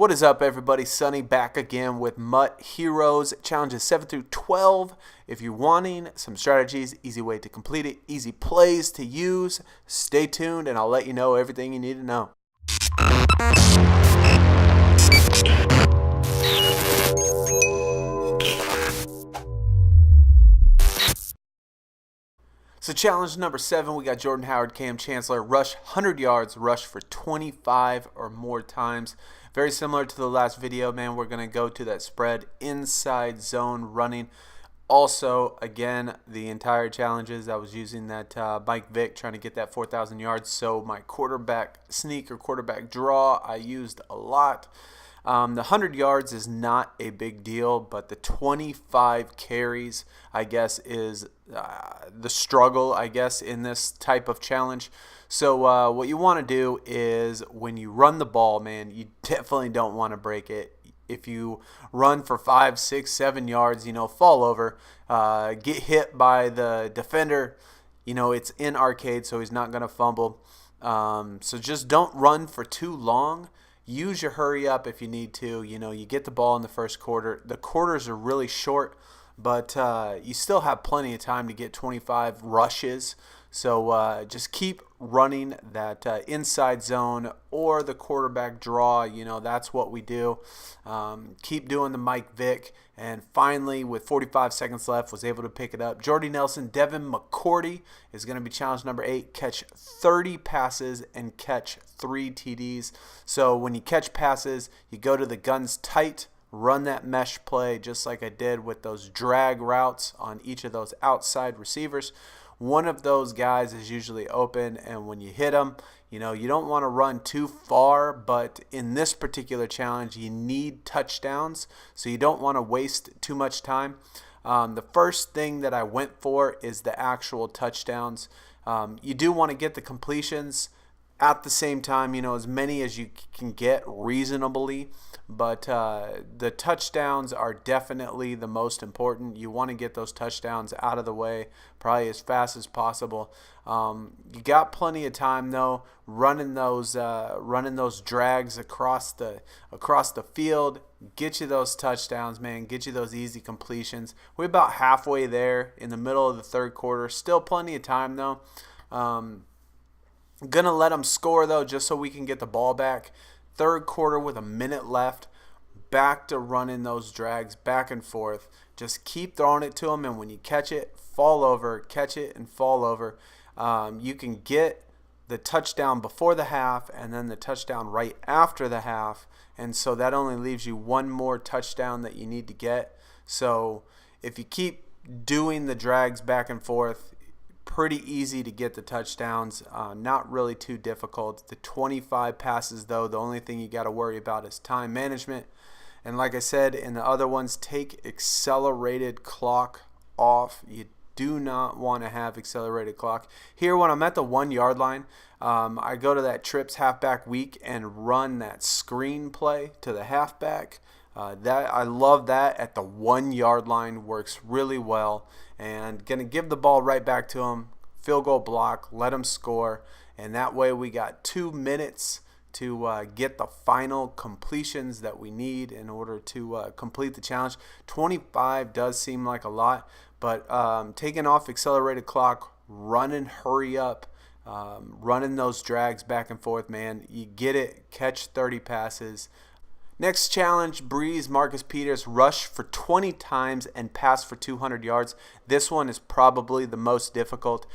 What is up, everybody? Sunny back again with MUT Heroes challenges 7 through 12. If you're wanting some strategies, easy way to complete it, easy plays to use, stay tuned and I'll let you know everything you need to know. So challenge number 7, we got Jordan Howard, Cam Chancellor, rush 100 yards, rush for 25 or more times. Very similar to the last video, man. We're going to go to that spread inside zone running. Also, again, the entire challenges, I was using that Mike Vick trying to get that 4,000 yards. So my quarterback sneak or quarterback draw, I used a lot. The 100 yards is not a big deal, but the 25 carries, I guess, is the struggle, I guess, in this type of challenge. So what you want to do is when you run the ball, man, you definitely don't want to break it. If you run for 5, 6, 7 yards, fall over, get hit by the defender, it's in arcade, so he's not going to fumble. So just don't run for too long. Use your hurry up if you need to. You get the ball in the first quarter. The quarters are really short, but you still have plenty of time to get 25 rushes. So just keep running that inside zone or the quarterback draw. That's what we do. Keep doing the Mike Vick. And finally, with 45 seconds left, was able to pick it up. Jordy Nelson, Devin McCourty is going to be challenge number 8. Catch 30 passes and catch 3 TDs. So when you catch passes, you go to the guns tight, run that mesh play just like I did with those drag routes on each of those outside receivers. One of those guys is usually open, and when you hit them, you don't want to run too far, but in this particular challenge, you need touchdowns, so you don't want to waste too much time. The first thing that I went for is the actual touchdowns. You do want to get the completions at the same time, as many as you can get reasonably, but the touchdowns are definitely the most important. You want to get those touchdowns out of the way probably as fast as possible. You got plenty of time though, running those drags across the field. Get you those touchdowns, man. Get you those easy completions. We're about halfway there in the middle of the third quarter. Still plenty of time though. Gonna let them score though, just so we can get the ball back. Third quarter with a minute left, back to running those drags back and forth. Just keep throwing it to them, and when you catch it, fall over, catch it and fall over. You can get the touchdown before the half and then the touchdown right after the half, and so that only leaves you one more touchdown that you need to get. So if you keep doing the drags back and forth, pretty easy to get the touchdowns, not really too difficult. The 25 passes though, the only thing you got to worry about is time management. And like I said in the other ones, take accelerated clock off. You do not want to have accelerated clock. Here when I'm at the 1 yard line, I go to that trips halfback week and run that screen play to the halfback. I love that at the 1 yard line, works really well, and gonna give the ball right back to him, field goal block, let him score, and that way we got 2 minutes to get the final completions that we need in order to complete the challenge. 25 does seem like a lot, but taking off accelerated clock, running hurry up, running those drags back and forth, man, you get it. Catch 30 passes. Next challenge, Brees, Marcus Peters, rush for 20 times and pass for 200 yards. This one is probably the most difficult.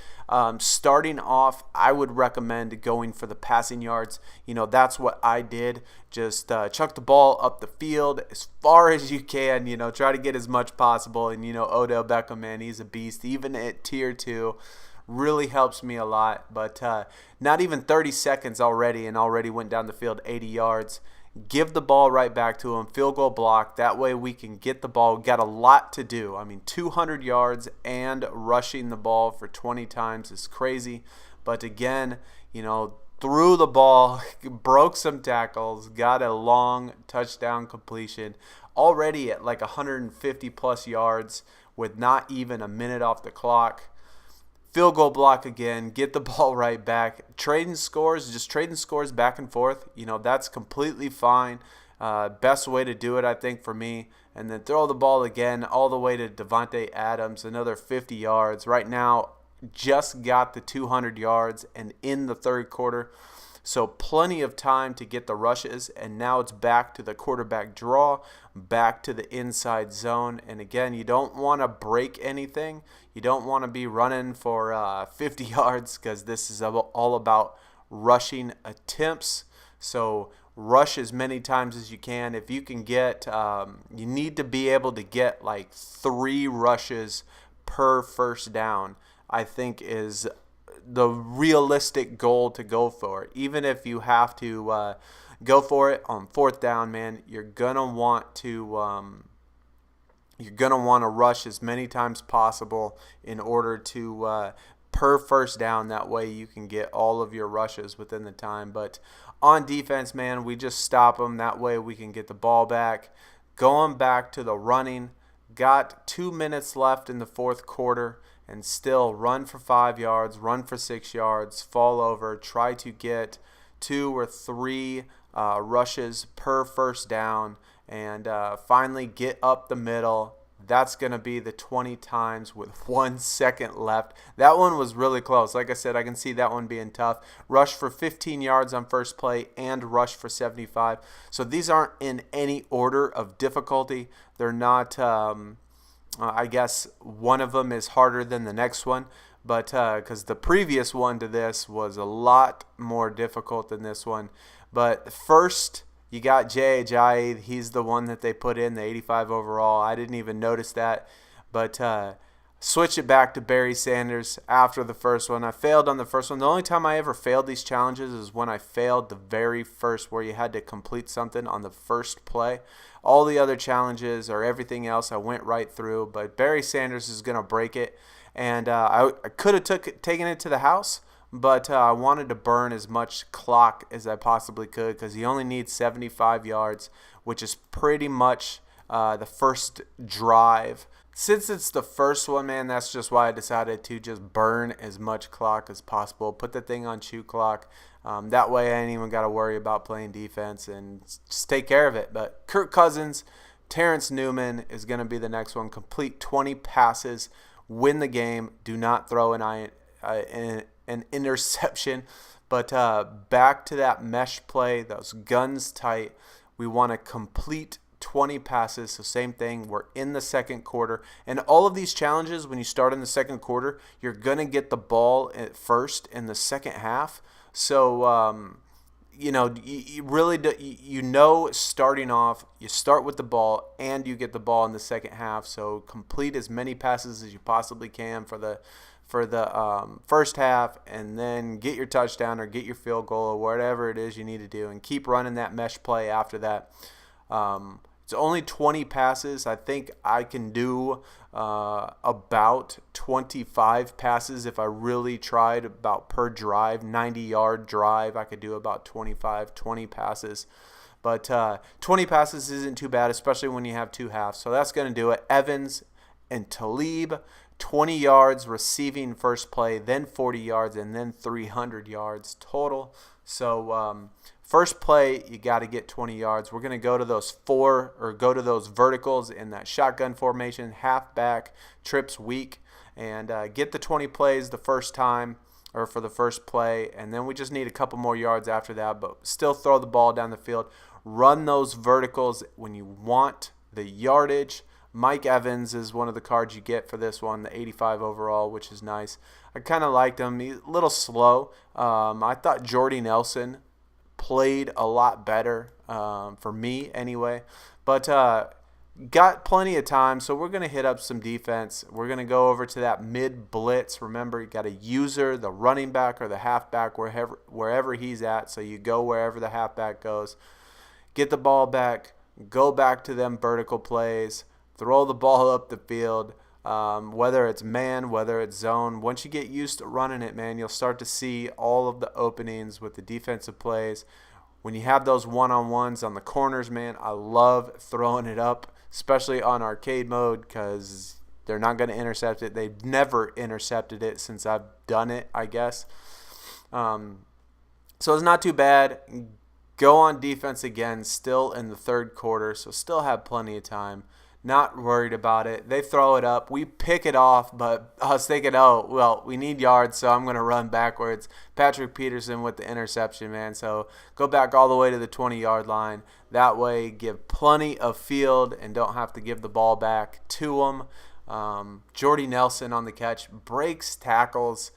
Starting off, I would recommend going for the passing yards. That's what I did. Just chuck the ball up the field as far as you can. Try to get as much possible. And, Odell Beckham, man, he's a beast. Even at tier 2. Really helps me a lot. But not even 30 seconds already, and already went down the field 80 yards. Give the ball right back to him, field goal block. That way we can get the ball. Got a lot to do. 200 yards and rushing the ball for 20 times is crazy. But again, threw the ball, broke some tackles, got a long touchdown completion. Already at like 150 plus yards with not even a minute off the clock. Field goal block again, get the ball right back. Trading scores, just trading scores back and forth, that's completely fine. Best way to do it, I think, for me. And then throw the ball again all the way to Devontae Adams, another 50 yards. Right now, just got the 200 yards and in the third quarter. So plenty of time to get the rushes, and now it's back to the quarterback draw, back to the inside zone. And again, you don't want to break anything. You don't want to be running for 50 yards because this is all about rushing attempts. So rush as many times as you can. If you can get, you need to be able to get like 3 rushes per first down, I think is the realistic goal to go for. Even if you have to go for it on fourth down, man, you're gonna want to rush as many times possible in order to per first down. That way you can get all of your rushes within the time. But on defense, man, we just stop them. That way we can get the ball back. Going back to the running. Got 2 minutes left in the fourth quarter. And still run for 5 yards, run for 6 yards, fall over, try to get 2 or 3 rushes per first down, and finally get up the middle. That's going to be the 20 times with 1 second left. That one was really close. Like I said, I can see that one being tough. Rush for 15 yards on first play and rush for 75. So these aren't in any order of difficulty. They're not... I guess one of them is harder than the next one, but because the previous one to this was a lot more difficult than this one. But first, you got Jay Ajayi. He's the one that they put in, the 85 overall. I didn't even notice that. But switch it back to Barry Sanders after the first one. I failed on the first one. The only time I ever failed these challenges is when I failed the very first, where you had to complete something on the first play. All the other challenges or everything else I went right through, but Barry Sanders is going to break it. And I could have taken it to the house, but I wanted to burn as much clock as I possibly could because he only needs 75 yards, which is pretty much the first drive. Since it's the first one, man, that's just why I decided to just burn as much clock as possible. Put the thing on shoot clock. That way I ain't even got to worry about playing defense and just take care of it. But Kirk Cousins, Terrence Newman is going to be the next one. Complete 20 passes, win the game. Do not throw an interception. But back to that mesh play, those guns tight. We want to complete 20 passes. So same thing, we're in the second quarter. And all of these challenges, when you start in the second quarter, you're going to get the ball at first in the second half. So, you really do, starting off, you start with the ball and you get the ball in the second half. So complete as many passes as you possibly can for the first half, and then get your touchdown or get your field goal or whatever it is you need to do, and keep running that mesh play after that. It's only 20 passes. I think I can do about 25 passes if I really tried, about per drive. 90-yard drive, I could do about 20 passes. But 20 passes isn't too bad, especially when you have 2 halves. So that's going to do it. Evans and Talib, 20 yards receiving first play, then 40 yards, and then 300 yards total. So first play, you got to get 20 yards. We're going to go to those verticals in that shotgun formation, halfback, trips weak, and get the 20 plays the first time, or for the first play, and then we just need a couple more yards after that, but still throw the ball down the field. Run those verticals when you want the yardage. Mike Evans is one of the cards you get for this one, the 85 overall, which is nice. I kind of liked him. He's a little slow. I thought Jordy Nelson played a lot better for me anyway. But got plenty of time, so we're going to hit up some defense. We're going to go over to that mid blitz. Remember, you got a user, the running back or the halfback, wherever he's at. So you go wherever the halfback goes. Get the ball back. Go back to them vertical plays. Throw the ball up the field, whether it's man, whether it's zone. Once you get used to running it, man, you'll start to see all of the openings with the defensive plays. When you have those one-on-ones on the corners, man, I love throwing it up, especially on arcade mode, because they're not going to intercept it. They've never intercepted it since I've done it, I guess. So it's not too bad. Go on defense again, still in the third quarter, so still have plenty of time. Not worried about it. They throw it up. We pick it off, but I was thinking, oh, well, we need yards, so I'm going to run backwards. Patrick Peterson with the interception, man. So go back all the way to the 20-yard line. That way, give plenty of field and don't have to give the ball back to them. Jordy Nelson on the catch, breaks tackles,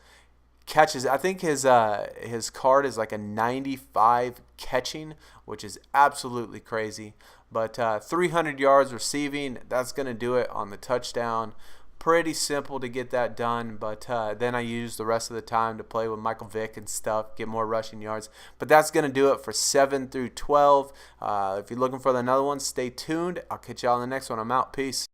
catches. I think his card is like a 95 catching, which is absolutely crazy. But 300 yards receiving, that's going to do it on the touchdown. Pretty simple to get that done, but then I use the rest of the time to play with Michael Vick and stuff, get more rushing yards. But that's going to do it for 7 through 12. If you're looking for another one, stay tuned. I'll catch y'all on the next one. I'm out. Peace.